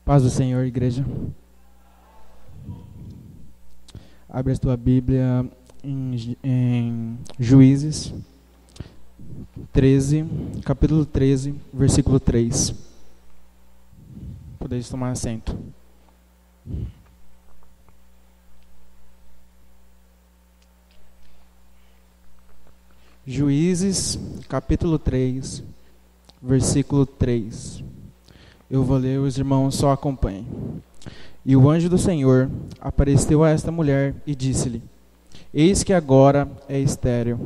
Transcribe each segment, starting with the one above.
Paz do Senhor, igreja. Abre a tua Bíblia em Juízes 13, capítulo 13, versículo 3. Podeis tomar assento. Juízes, capítulo 3, versículo 3. Eu vou ler, os irmãos só acompanhem. E o anjo do Senhor apareceu a esta mulher e disse-lhe: Eis que agora é estéril,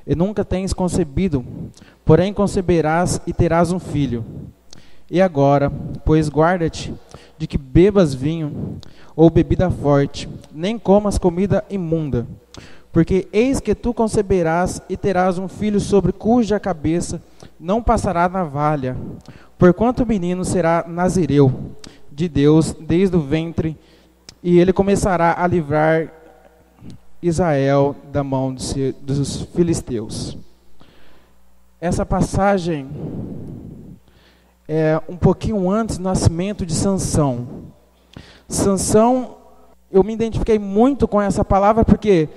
e nunca tens concebido, porém conceberás e terás um filho. E agora, pois guarda-te de que bebas vinho ou bebida forte, nem comas comida imunda, porque eis que tu conceberás e terás um filho sobre cuja cabeça não passará navalha, porquanto o menino será nazireu de Deus desde o ventre, e ele começará a livrar Israel da mão dos filisteus. Essa passagem é um pouquinho antes do nascimento de Sansão. Sansão, eu me identifiquei muito com essa palavra porque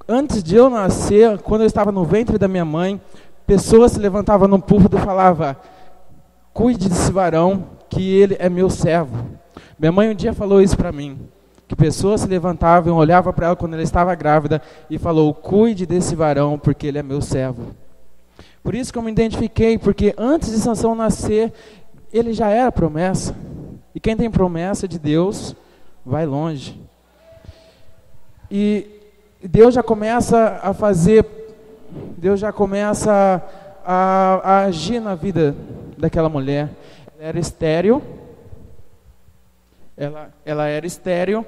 antes de eu nascer, quando eu estava no ventre da minha mãe, pessoas se levantavam no púlpito e falavam: cuide desse varão, que ele é meu servo. Minha mãe um dia falou isso para mim, que pessoas se levantavam, olhavam para ela quando ela estava grávida e falou: cuide desse varão, porque ele é meu servo. Por isso que eu me identifiquei, porque antes de Sansão nascer, ele já era promessa. E quem tem promessa de Deus, vai longe. E Deus já começa a fazer, Deus já começa a agir na vida daquela mulher. Ela era estéril, ela era estéril,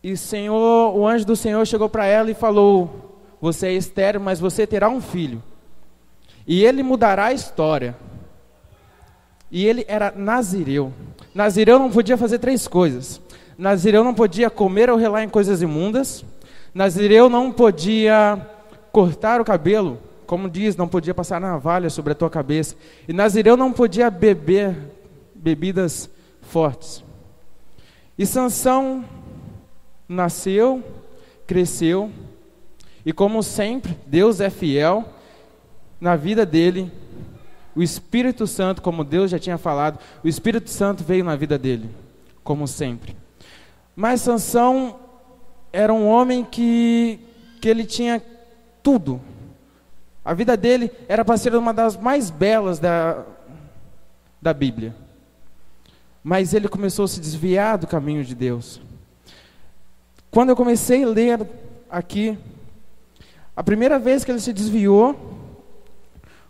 e o anjo do Senhor chegou para ela e falou: você é estéril, mas você terá um filho, e ele mudará a história. E ele era nazireu. Nazireu não podia fazer 3 coisas. Nazireu não podia comer ou relar em coisas imundas. Nazireu não podia cortar o cabelo, como diz, não podia passar navalha sobre a tua cabeça. E Nazireu não podia beber bebidas fortes. E Sansão nasceu, cresceu, e como sempre, Deus é fiel na vida dele. O Espírito Santo, como Deus já tinha falado, o Espírito Santo veio na vida dele, como sempre. Mas Sansão era um homem que ele tinha tudo. A vida dele era para ser uma das mais belas da Bíblia. Mas ele começou a se desviar do caminho de Deus. Quando eu comecei a ler aqui, a primeira vez que ele se desviou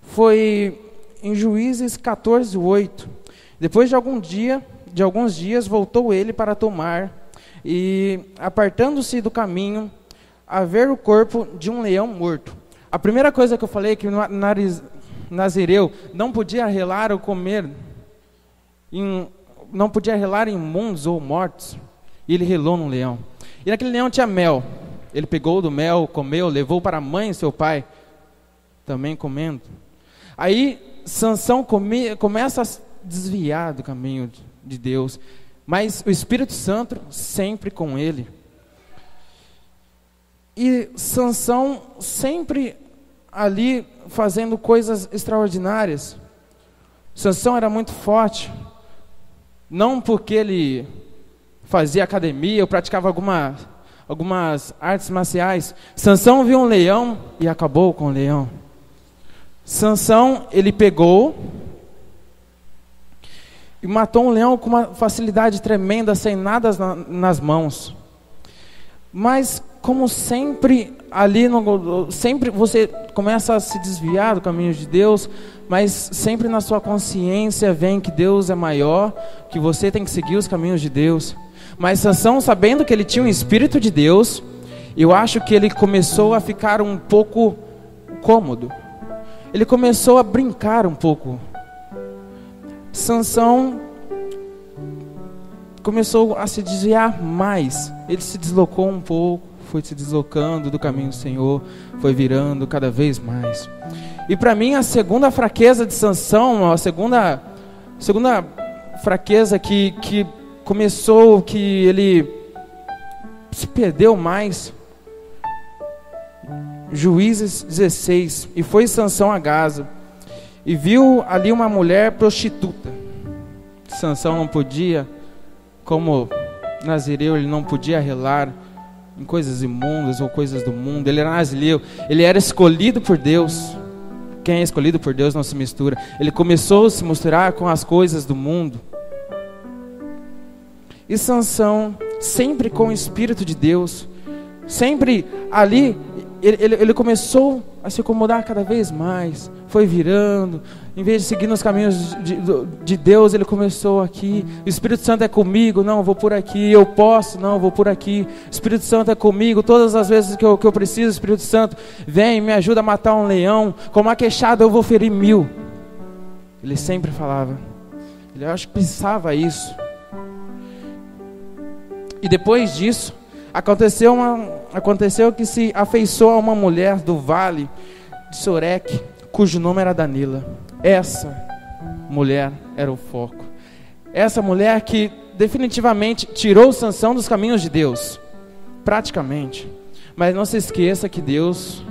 foi em Juízes 14:8. Depois de alguns dias, voltou ele para tomar, e apartando-se do caminho, a ver o corpo de um leão morto. A primeira coisa que eu falei é que o nazireu não podia relar ou comer, não podia relar em imundos ou mortos, e ele relou num leão. E naquele leão tinha mel. Ele pegou do mel, comeu, levou para a mãe e seu pai, também comendo. Aí Sansão começa a se desviar do caminho de Deus, mas o Espírito Santo sempre com ele. E Sansão sempre ali fazendo coisas extraordinárias. Sansão era muito forte, não porque ele fazia academia ou praticava algumas artes marciais. Sansão viu um leão e acabou com o leão. Sansão, ele pegou e matou um leão com uma facilidade tremenda, sem nada nas mãos. Mas como sempre sempre você começa a se desviar do caminho de Deus, mas sempre na sua consciência vem que Deus é maior, que você tem que seguir os caminhos de Deus. Mas Sansão, sabendo que ele tinha um Espírito de Deus, eu acho que ele começou a ficar um pouco cômodo. Ele começou a brincar um pouco. Sansão começou a se desviar mais. Ele se deslocou um pouco, foi se deslocando do caminho do Senhor, foi virando cada vez mais. E para mim a segunda fraqueza de Sansão, a segunda fraqueza que começou, que ele se perdeu mais. Juízes 16. E foi Sansão a Gaza, e viu ali uma mulher prostituta. Sansão não podia, como nazireu, ele não podia relar em coisas imundas ou coisas do mundo. Ele era nazireu, ele era escolhido por Deus. Quem é escolhido por Deus não se mistura. Ele começou a se misturar com as coisas do mundo. E Sansão, sempre com o Espírito de Deus, sempre ali, ele começou a se acomodar cada vez mais. Foi virando, em vez de seguir nos caminhos de Deus, ele começou aqui. O Espírito Santo é comigo, não, eu vou por aqui. Eu posso, não, eu vou por aqui. O Espírito Santo é comigo, todas as vezes que eu preciso, o Espírito Santo vem, me ajuda a matar um leão. Com uma queixada eu vou ferir 1000. Ele sempre falava. Ele, eu acho que pensava isso. E depois disso, aconteceu que se afeiçoou a uma mulher do vale de Sorek, cujo nome era Dalila. Essa mulher era o foco. Essa mulher que definitivamente tirou Sansão dos caminhos de Deus, praticamente. Mas não se esqueça que Deus,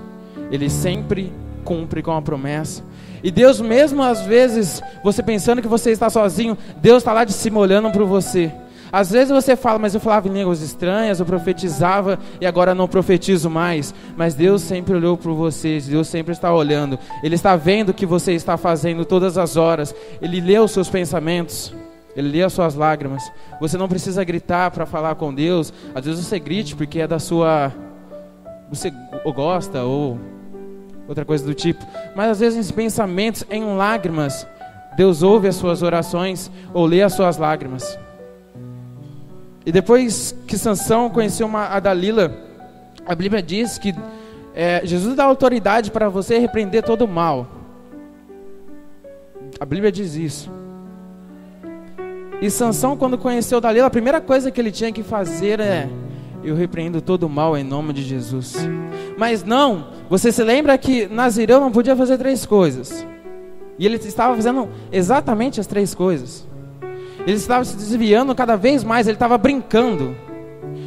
ele sempre cumpre com a promessa. E Deus, mesmo às vezes você pensando que você está sozinho, Deus está lá de cima olhando para você. Às vezes você fala, mas eu falava em línguas estranhas, eu profetizava e agora não profetizo mais. Mas Deus sempre olhou por você, Deus sempre está olhando. Ele está vendo o que você está fazendo todas as horas. Ele lê os seus pensamentos, ele lê as suas lágrimas. Você não precisa gritar para falar com Deus. Às vezes você grite porque é da sua... você ou gosta ou outra coisa do tipo. Mas às vezes em pensamentos, em lágrimas, Deus ouve as suas orações ou lê as suas lágrimas. E depois que Sansão conheceu a Dalila, a Bíblia diz que Jesus dá autoridade para você repreender todo o mal. A Bíblia diz isso. E Sansão, quando conheceu Dalila, a primeira coisa que ele tinha que fazer é: eu repreendo todo o mal em nome de Jesus. Mas não, você se lembra que Nazireu não podia fazer 3 coisas. E ele estava fazendo exatamente as 3 coisas. Ele estava se desviando cada vez mais, ele estava brincando,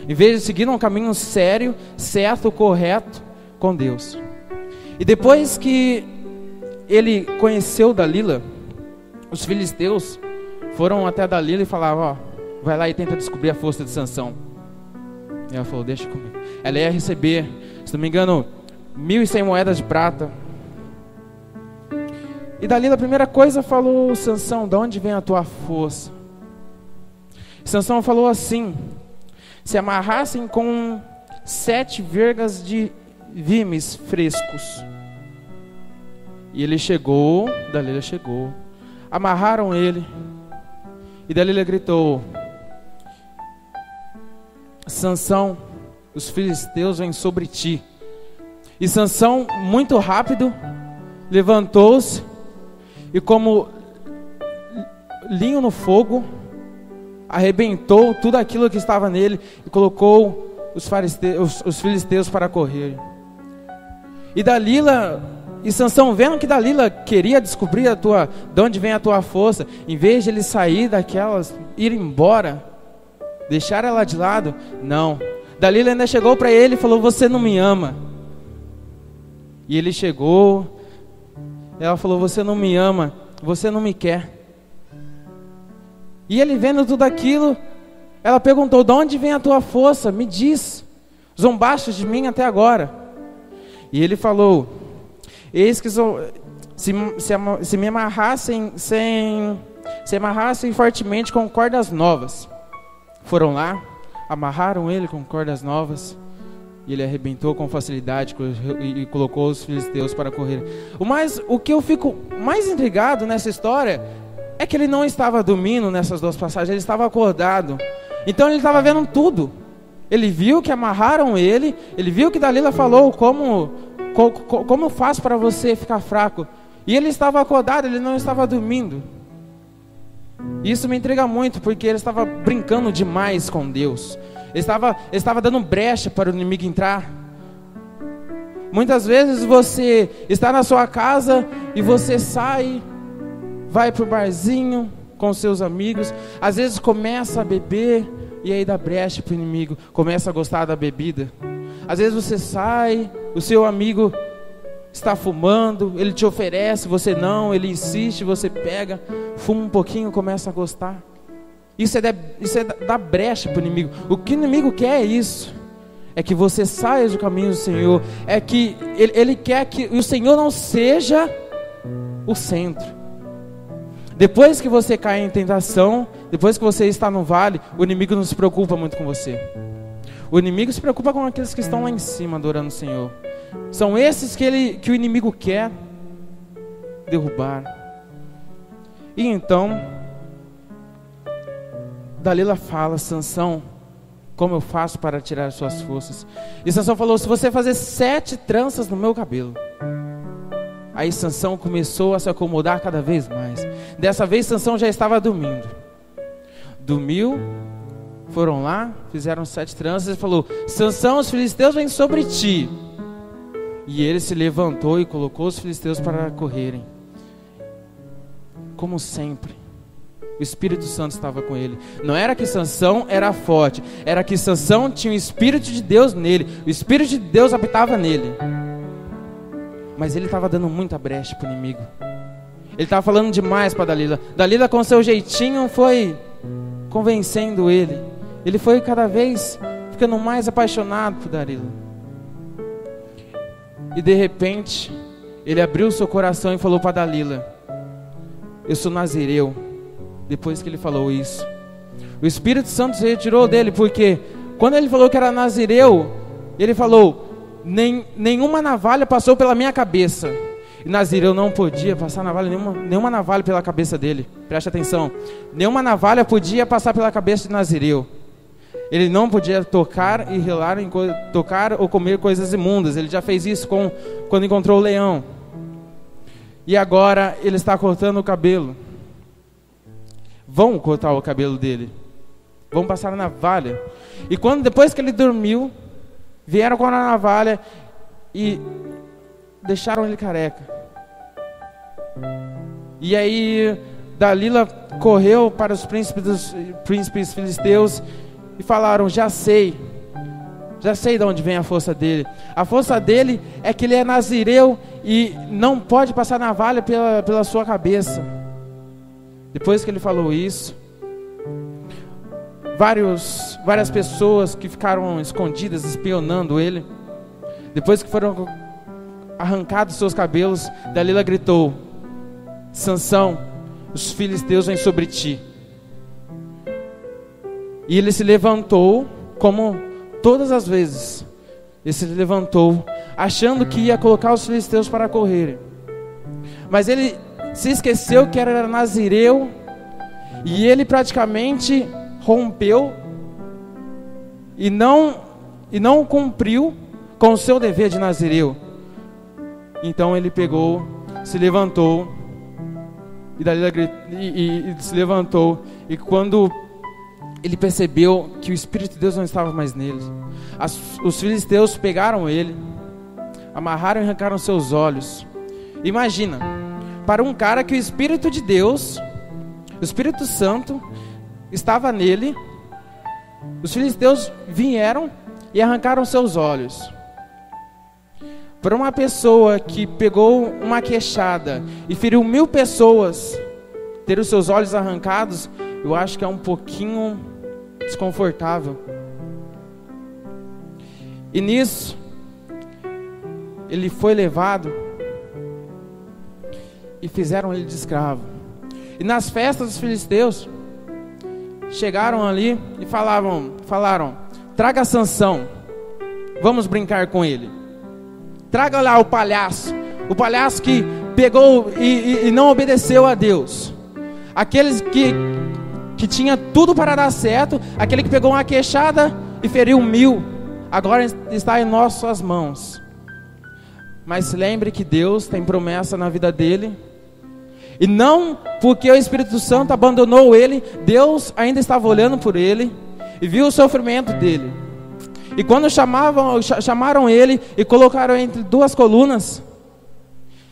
em vez de seguir um caminho sério, certo, correto com Deus. E depois que ele conheceu Dalila, os filisteus foram até Dalila e falavam: ó, vai lá e tenta descobrir a força de Sansão. E ela falou: deixa comigo. Ela ia receber, se não me engano, 1.100 moedas de prata. E Dalila, a primeira coisa, falou: Sansão, de onde vem a tua força? Sansão falou assim: se amarrassem com 7 vergas de vimes frescos. E ele chegou, Dalila chegou, amarraram ele, e Dalila gritou: Sansão, os filisteus vêm sobre ti. E Sansão, muito rápido, levantou-se, e como linho no fogo, arrebentou tudo aquilo que estava nele e colocou os filisteus para correr. E Dalila, e Sansão, vendo que Dalila queria descobrir de onde vem a tua força, em vez de ele sair daquelas, ir embora, deixar ela de lado, não. Dalila ainda chegou para ele e falou: você não me ama. E ele chegou, ela falou: você não me ama, você não me quer. E ele, vendo tudo aquilo, ela perguntou: de onde vem a tua força? Me diz, zombaste de mim até agora. E ele falou: eis que se me amarrassem fortemente com cordas novas. Foram lá, amarraram ele com cordas novas, e ele arrebentou com facilidade e colocou os filisteus para correr. O que eu fico mais intrigado nessa história é que ele não estava dormindo nessas 2 passagens, ele estava acordado. Então ele estava vendo tudo. Ele viu que amarraram ele viu que Dalila falou: como eu faço para você ficar fraco? E ele estava acordado, ele não estava dormindo. Isso me intriga muito, porque ele estava brincando demais com Deus. Ele estava dando brecha para o inimigo entrar. Muitas vezes você está na sua casa e você sai, vai para o barzinho, com seus amigos, às vezes começa a beber e aí dá brecha para o inimigo, começa a gostar da bebida. Às vezes você sai, o seu amigo está fumando, ele te oferece, você não, ele insiste, você pega, fuma um pouquinho, começa a gostar. Isso é dar brecha para o inimigo. O que o inimigo quer é isso, é que você saia do caminho do Senhor, é que ele quer que o Senhor não seja o centro. Depois que você cai em tentação, depois que você está no vale, o inimigo não se preocupa muito com você. O inimigo se preocupa com aqueles que estão lá em cima adorando o Senhor. São esses que o inimigo quer derrubar. E então Dalila fala: Sansão, como eu faço para tirar suas forças? E Sansão falou: se você fazer 7 tranças no meu cabelo. Aí Sansão começou a se acomodar cada vez mais. Dessa vez Sansão já estava dormindo. Dormiu, foram lá, fizeram 7 tranças e falou: Sansão, os filisteus vêm sobre ti. E ele se levantou e colocou os filisteus para correrem. Como sempre, o Espírito Santo estava com ele. Não era que Sansão era forte, era que Sansão tinha o Espírito de Deus nele. O Espírito de Deus habitava nele. Mas ele estava dando muita brecha para o inimigo. Ele estava falando demais para Dalila. Dalila, com seu jeitinho, foi convencendo ele. Ele foi cada vez ficando mais apaixonado por Dalila. E de repente, ele abriu seu coração e falou para Dalila: eu sou nazireu. Depois que ele falou isso, o Espírito Santo se retirou dele, porque quando ele falou que era nazireu, ele falou: nenhuma navalha passou pela minha cabeça. E nazireu não podia passar navalha, nenhuma navalha pela cabeça dele. Preste atenção, nenhuma navalha podia passar pela cabeça de nazireu. Ele não podia tocar e relar tocar ou comer coisas imundas. Ele já fez isso quando encontrou o leão. E agora ele está cortando o cabelo. Vão cortar o cabelo dele, vão passar a navalha. E depois que ele dormiu, vieram com a navalha e deixaram ele careca. E aí Dalila correu para os príncipes filisteus e falaram: já sei de onde vem a força dele. A força dele é que ele é nazireu e não pode passar navalha pela sua cabeça. Depois que ele falou isso, várias pessoas que ficaram escondidas, espionando ele, depois que foram arrancados seus cabelos, Dalila gritou: Sansão, os filisteus vêm sobre ti. E ele se levantou, como todas as vezes, ele se levantou, achando que ia colocar os filisteus para correrem. Mas ele se esqueceu que era nazireu, e ele praticamente rompeu e não cumpriu com o seu dever de nazireu. Então ele pegou, se levantou, e Dalila se levantou, e quando ele percebeu que o Espírito de Deus não estava mais nele, os filisteus pegaram ele, amarraram e arrancaram seus olhos. Imagina, para um cara que o Espírito de Deus, o Espírito Santo estava nele, os filisteus vieram e arrancaram seus olhos. Para uma pessoa que pegou uma queixada e feriu 1000 pessoas, ter os seus olhos arrancados, eu acho que é um pouquinho desconfortável. E nisso, ele foi levado e fizeram ele de escravo. E nas festas dos filisteus, chegaram ali e falaram: traga Sansão, vamos brincar com ele. Traga lá o palhaço que pegou e não obedeceu a Deus. Aqueles que tinha tudo para dar certo, aquele que pegou uma queixada e feriu 1000, agora está em nossas mãos. Mas lembre que Deus tem promessa na vida dele, e não porque o Espírito Santo abandonou ele, Deus ainda estava olhando por ele e viu o sofrimento dele. E quando chamaram ele e colocaram entre 2 colunas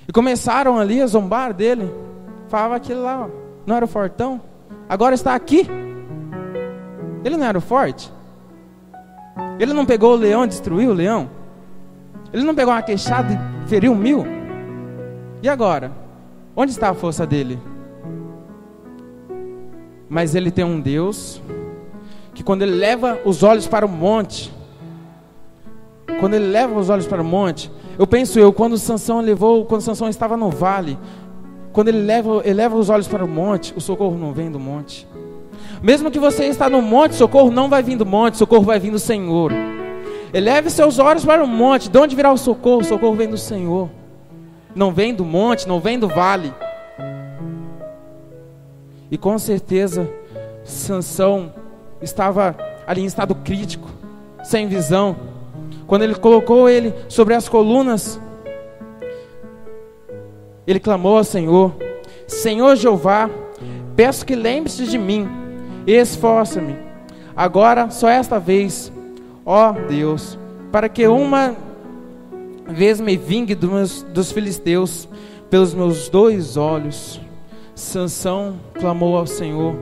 e começaram ali a zombar dele, falava aquele lá, não era o fortão? agora está aqui. Ele não era o forte? Ele não pegou o leão e destruiu o leão? Ele não pegou uma queixada e feriu 1000? E agora? Onde está a força dele? Mas ele tem um Deus que quando ele leva os olhos para o monte, quando Sansão estava no vale, quando ele leva os olhos para o monte, o socorro não vem do monte. Mesmo que você está no monte, socorro não vai vir do monte, socorro vai vir do Senhor. Eleve seus olhos para o monte. De onde virá o socorro? O socorro vem do Senhor. Não vem do monte, não vem do vale. E com certeza Sansão estava ali em estado crítico, sem visão. Quando ele colocou ele sobre as colunas, ele clamou ao Senhor: Senhor Jeová, peço que lembre-se de mim e esforça-me agora, só esta vez, ó Deus, para que uma vez me vingue dos filisteus pelos meus 2 olhos. Sansão clamou ao Senhor.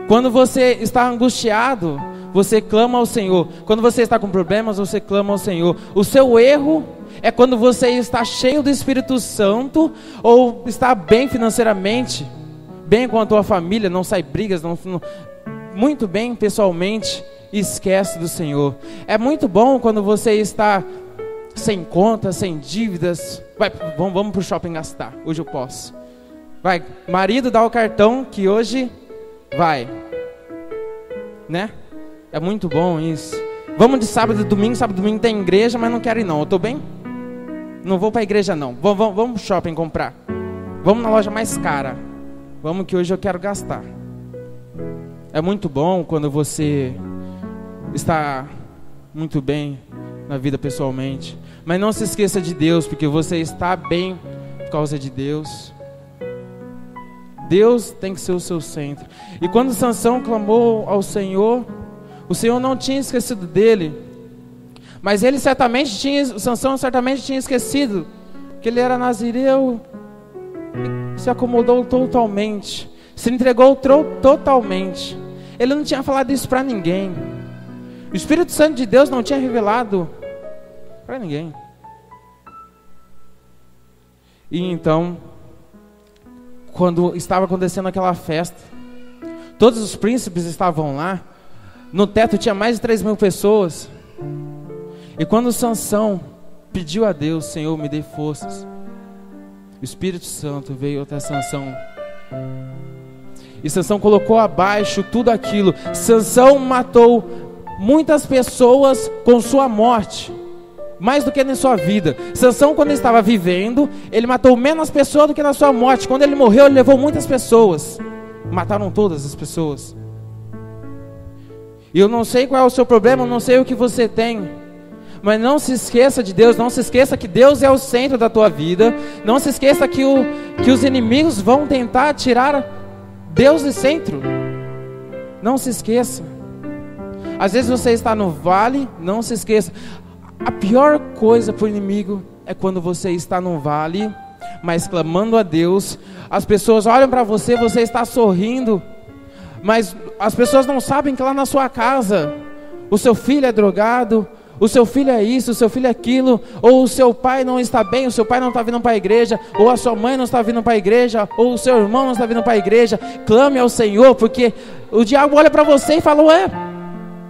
Quando você está angustiado, você clama ao Senhor. Quando você está com problemas, você clama ao Senhor. O seu erro é quando você está cheio do Espírito Santo, ou está bem financeiramente, bem com a tua família, não sai brigas, muito bem pessoalmente, e esquece do Senhor. É muito bom quando você está sem conta, sem dívidas. Vamos para o shopping gastar, hoje eu posso. Vai, marido, dá o cartão que hoje vai, né? É muito bom isso. Vamos de sábado e domingo tem igreja, mas não quero ir não, eu estou bem? Não vou para a igreja não, vamos para o shopping comprar. Vamos na loja mais cara. Vamos que hoje eu quero gastar. É muito bom quando você está muito bem na vida pessoalmente. Mas não se esqueça de Deus, porque você está bem por causa de Deus. Deus tem que ser o seu centro. E quando Sansão clamou ao Senhor, o Senhor não tinha esquecido dele. Mas Sansão certamente tinha esquecido que ele era nazireu. Se acomodou totalmente, se entregou totalmente. Ele não tinha falado isso para ninguém. O Espírito Santo de Deus não tinha revelado para ninguém. E então, quando estava acontecendo aquela festa, todos os príncipes estavam lá. No teto tinha mais de 3.000 pessoas. E quando Sansão pediu a Deus: Senhor, me dê forças, o Espírito Santo veio até Sansão. E Sansão colocou abaixo tudo aquilo. Sansão matou muitas pessoas com sua morte, mais do que na sua vida. Sansão, quando ele estava vivendo, ele matou menos pessoas do que na sua morte. Quando ele morreu, ele levou muitas pessoas. Mataram todas as pessoas. E eu não sei qual é o seu problema, eu não sei o que você tem, mas não se esqueça de Deus. Não se esqueça que Deus é o centro da tua vida. Não se esqueça que os inimigos vão tentar tirar Deus do centro. Não se esqueça. Às vezes você está no vale, não se esqueça. A pior coisa para o inimigo é quando você está no vale, mas clamando a Deus. As pessoas olham para você, você está sorrindo, mas as pessoas não sabem que lá na sua casa o seu filho é drogado, o seu filho é isso, o seu filho é aquilo, ou o seu pai não está bem, o seu pai não está vindo para a igreja, ou a sua mãe não está vindo para a igreja, ou o seu irmão não está vindo para a igreja. Clame ao Senhor, porque o diabo olha para você e fala: ué,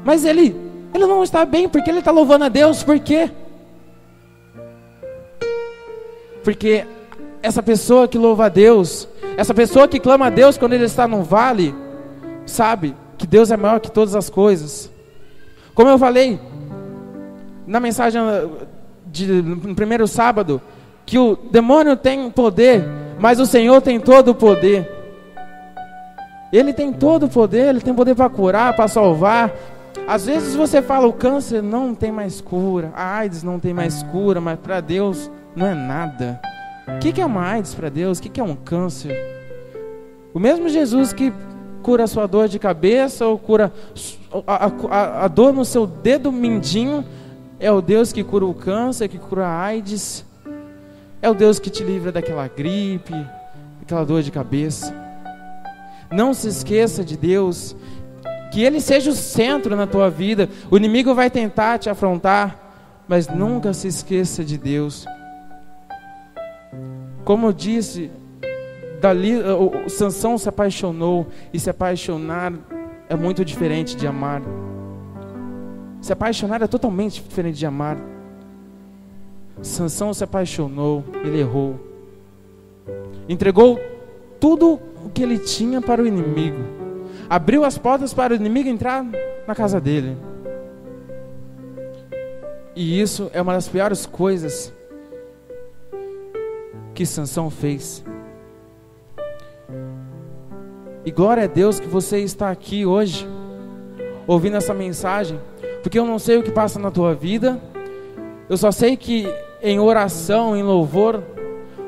mas ele não está bem, porque ele está louvando a Deus. Por quê? Porque essa pessoa que louva a Deus, essa pessoa que clama a Deus quando ele está no vale, sabe que Deus é maior que todas as coisas. Como eu falei na mensagem no primeiro sábado, que o demônio tem poder, mas o Senhor tem todo o poder. Ele tem todo o poder, Ele tem poder para curar, para salvar. Às vezes você fala: o câncer não tem mais cura, a AIDS não tem mais cura, mas para Deus não é nada. O que é uma AIDS para Deus? O que é um câncer? O mesmo Jesus que cura a sua dor de cabeça, ou cura a dor no seu dedo mindinho, é o Deus que cura o câncer, que cura a AIDS. É o Deus que te livra daquela gripe, daquela dor de cabeça. Não se esqueça de Deus. Que Ele seja o centro na tua vida. O inimigo vai tentar te afrontar, mas nunca se esqueça de Deus. Como eu disse, Sansão se apaixonou, e se apaixonar é muito diferente de amar. Se apaixonar é totalmente diferente de amar. Sansão se apaixonou, ele errou. Entregou tudo o que ele tinha para o inimigo. Abriu as portas para o inimigo entrar na casa dele. E isso é uma das piores coisas que Sansão fez. E glória a Deus que você está aqui hoje, ouvindo essa mensagem, porque eu não sei o que passa na tua vida. Eu só sei que em oração, em louvor,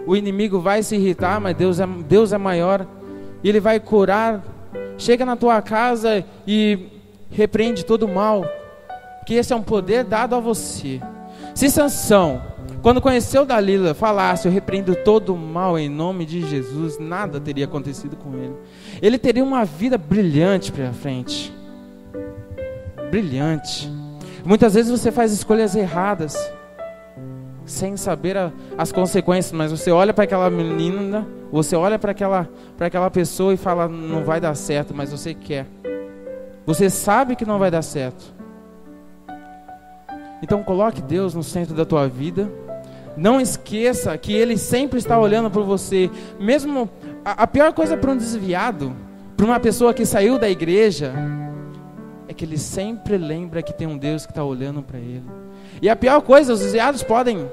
o inimigo vai se irritar, mas Deus é maior, e Ele vai curar. Chega na tua casa e repreende todo o mal, porque esse é um poder dado a você. Se Sansão, quando conheceu Dalila, falasse: eu repreendo todo o mal em nome de Jesus, nada teria acontecido com ele. Ele teria uma vida brilhante para frente. Brilhante. Muitas vezes você faz escolhas erradas, sem saber as consequências, mas você olha para aquela menina, você olha para aquela pessoa e fala: não vai dar certo, mas você quer. Você sabe que não vai dar certo. Então coloque Deus no centro da tua vida. Não esqueça que Ele sempre está olhando por você. Mesmo a pior coisa para um desviado, para uma pessoa que saiu da igreja, é que ele sempre lembra que tem um Deus que está olhando para ele. E a pior coisa, os desviados podem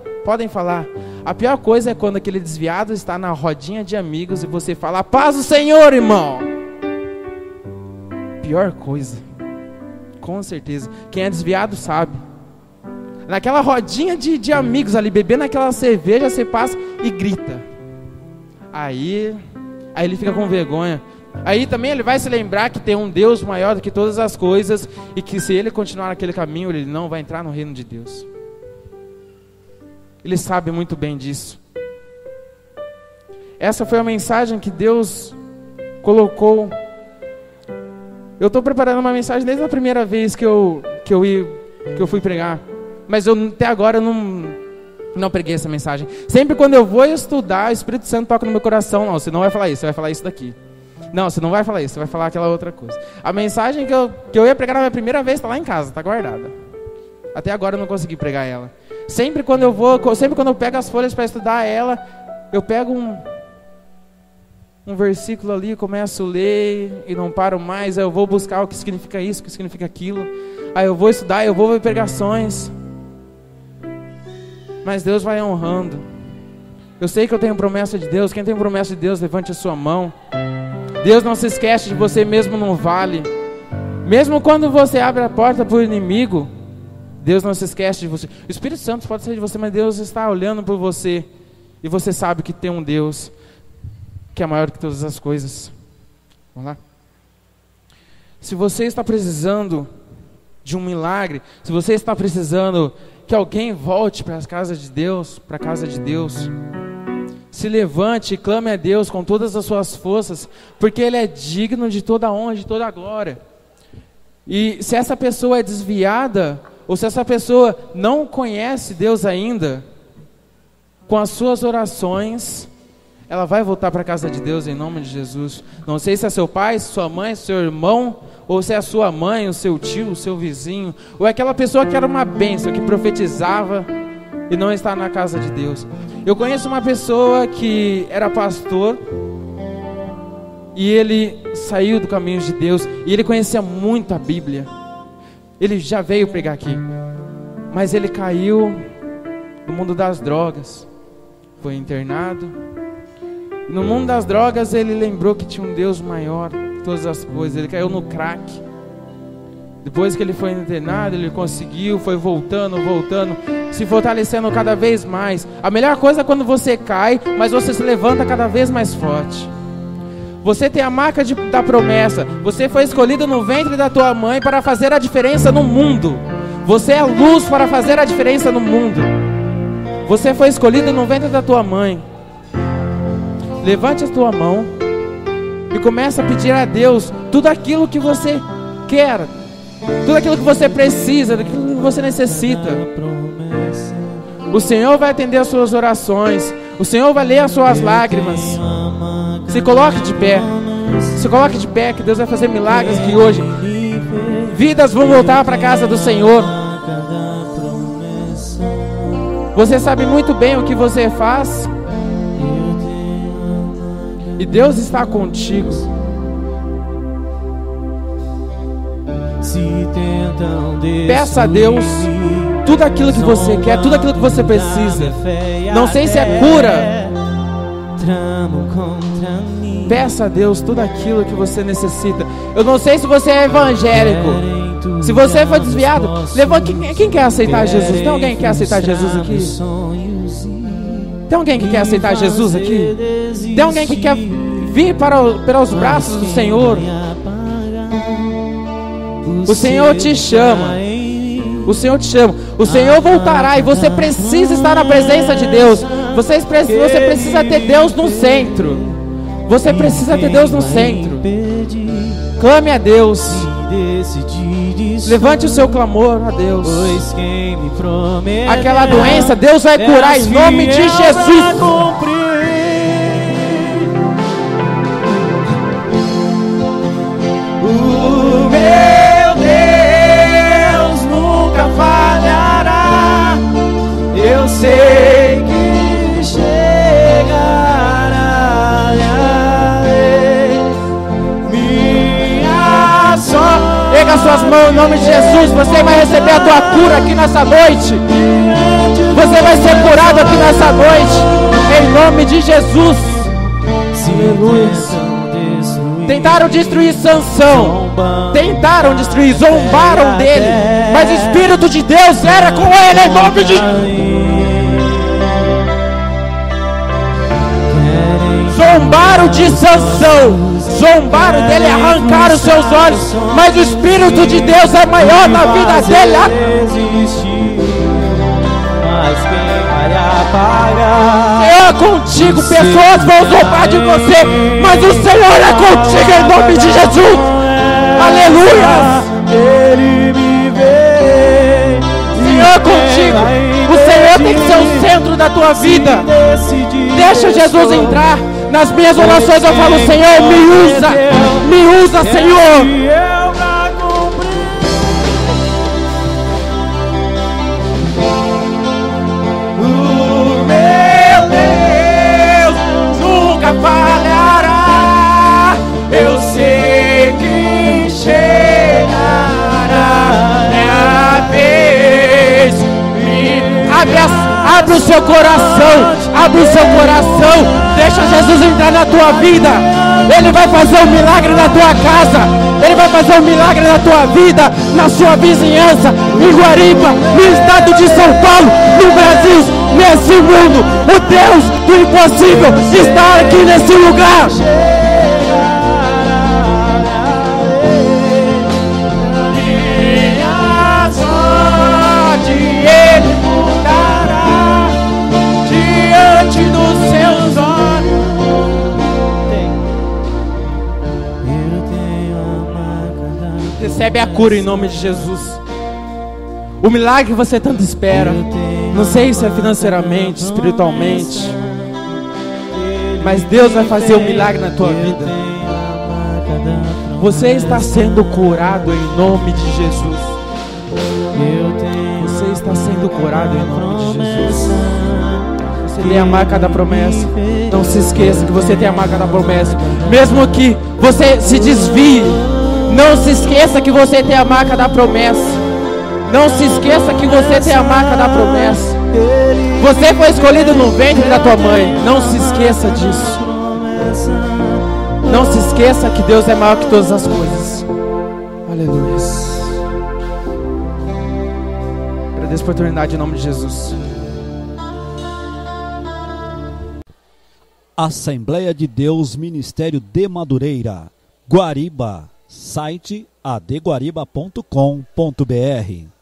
falar, a pior coisa é quando aquele desviado está na rodinha de amigos e você fala: paz do Senhor, irmão. Pior coisa, com certeza. Quem é desviado sabe. Naquela rodinha de amigos ali, bebendo aquela cerveja, você passa e grita. Aí ele fica com vergonha. Aí também ele vai se lembrar que tem um Deus maior do que todas as coisas, e que se ele continuar naquele caminho, ele não vai entrar no reino de Deus. Ele sabe muito bem disso. Essa foi a mensagem que Deus colocou. Eu estou preparando uma mensagem desde a primeira vez que eu fui pregar, mas até agora eu não preguei essa mensagem. Sempre quando eu vou estudar, o Espírito Santo toca no meu coração: não, você não vai falar isso, você vai falar isso daqui. Não, você não vai falar isso, você vai falar aquela outra coisa. A mensagem que eu ia pregar na minha primeira vez está lá em casa, está guardada. Até agora eu não consegui pregar ela. Sempre quando eu pego as folhas para estudar ela, eu pego um versículo ali, começo a ler e não paro mais. Aí eu vou buscar o que significa isso, o que significa aquilo. Aí eu vou estudar, eu vou ver pregações. Mas Deus vai honrando. Eu sei que eu tenho promessa de Deus. Quem tem promessa de Deus, levante a sua mão. Deus não se esquece de você mesmo no vale. Mesmo quando você abre a porta para o inimigo, Deus não se esquece de você. O Espírito Santo pode ser de você, mas Deus está olhando por você. E você sabe que tem um Deus que é maior que todas as coisas. Vamos lá? Se você está precisando de um milagre, se você está precisando que alguém volte para a casa de Deus, se levante e clame a Deus com todas as suas forças, porque Ele é digno de toda a honra, de toda a glória. E se essa pessoa é desviada, ou se essa pessoa não conhece Deus ainda, com as suas orações, ela vai voltar para a casa de Deus em nome de Jesus. Não sei se é seu pai, sua mãe, seu irmão, ou se é a sua mãe, o seu tio, o seu vizinho, ou é aquela pessoa que era uma bênção, que profetizava e não está na casa de Deus. Eu conheço uma pessoa que era pastor e ele saiu do caminho de Deus, e ele conhecia muito a Bíblia. Ele já veio pregar aqui, mas ele caiu no mundo das drogas, foi internado. No mundo das drogas ele lembrou que tinha um Deus maior que todas as coisas. Ele caiu no crack. Depois que ele foi internado, ele conseguiu, foi voltando, se fortalecendo cada vez mais. A melhor coisa é quando você cai, mas você se levanta cada vez mais forte. Você tem a marca da promessa. Você foi escolhido no ventre da tua mãe para fazer a diferença no mundo. Você é luz para fazer a diferença no mundo. Você foi escolhido no ventre da tua mãe. Levante a tua mão E começa a pedir a Deus tudo aquilo que você quer, tudo aquilo que você precisa, aquilo que você necessita. O Senhor vai atender as suas orações. O Senhor vai ler as suas lágrimas. Se coloque de pé. Se coloque de pé, que Deus vai fazer milagres aqui hoje. Vidas vão voltar para a casa do Senhor. Você sabe muito bem o que você faz. E Deus está contigo. Peça a Deus tudo aquilo que você quer, tudo aquilo que você precisa. Não sei se é cura. Peça a Deus tudo aquilo que você necessita. Eu não sei se você é evangélico. Se você foi desviado, levanta. Quem quer aceitar Jesus? Tem alguém que quer aceitar Jesus aqui? Tem alguém que quer aceitar Jesus aqui? Tem alguém que quer vir para os braços do Senhor? O Senhor te chama. O Senhor te chama. O Senhor voltará e você precisa estar na presença de Deus. Você precisa ter Deus no centro. Você precisa ter Deus no centro. Clame a Deus. Levante o seu clamor a Deus. Aquela doença, Deus vai curar em nome de Jesus. O meu Deus nunca falhará. Eu sei que chegará. Minha sorte. Pega as suas mãos em nome de Jesus. Você vai receber a tua cura aqui nessa noite. Você vai ser curado aqui nessa noite. Em nome de Jesus. Aleluia. Tentaram destruir Sansão. Tentaram destruir, zombaram dele. Mas o Espírito de Deus era com ele em nome de... Zombaram de Sansão. Zombaram dele, arrancaram os seus olhos. Mas o Espírito de Deus é maior na vida dele. Senhor é contigo, pessoas vão zombar de você, mas o Senhor é contigo em nome de Jesus. Aleluia. Senhor é contigo. O Senhor tem que ser o centro da tua vida. Deixa Jesus entrar. Nas minhas orações eu falo, Senhor, me usa, Senhor. Falhará, eu sei que chegará, é a vez. Abre o seu coração, deixa Jesus entrar na tua vida. Ele vai fazer um milagre na tua casa, Ele vai fazer um milagre na tua vida, na sua vizinhança, em Guariba, no estado de São Paulo, no Brasil, nesse mundo. O Deus do impossível está aqui nesse lugar. Minha sorte Ele mudará diante dos seus olhos. Recebe a cura em nome de Jesus. O milagre que você tanto espera. Não sei se é financeiramente, espiritualmente, mas Deus vai fazer um milagre na tua vida. Você está sendo curado em nome de Jesus. Você está sendo curado em nome de Jesus. Você tem a marca da promessa. Não se esqueça que você tem a marca da promessa. Mesmo que você se desvie, não se esqueça que você tem a marca da promessa. Não se esqueça que você tem a marca da promessa. Você foi escolhido no ventre da tua mãe. Não se esqueça disso. Não se esqueça que Deus é maior que todas as coisas. Aleluia. Agradeço a oportunidade em nome de Jesus. Assembleia de Deus, Ministério de Madureira, Guariba. Site adguariba.com.br